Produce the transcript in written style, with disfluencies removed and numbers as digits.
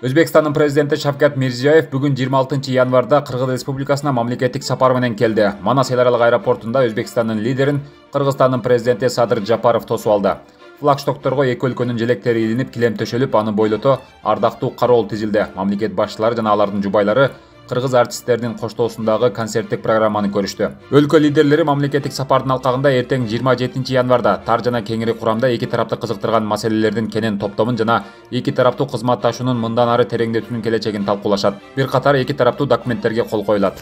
Өзбекстандын президенти Шавкат Мирзиёев бүгүн 26 январда Кыргыз Республикасына мамлекеттик сапар менен келди. Манас эл аралык аэропортунда Өзбекстандын лидерин Кыргызстандын президенти Садыр Жапаров тосуп алды. Флагштокторго эки өлкөнүн желектери илинип, килем төшөлүп, аны бойлото ардактуу кароол тизилди. Мамлекет башчылары жана алардын жубайлары кыргыз артисттеринин коштоосундагы концерттик программаны көрүштү. Өлкө лидерлери мамлекеттик сапардын алкагында эртең 27 январда тар жана кеңири курамда эки тарапты кызыктырган маселелердин кенен топтомун жана эки тараптуу кызматташуунун мындан ары тереңдетүүнүн келечегин талкуулашат. Бир катар эки тараптуу документтерге кол коюлат.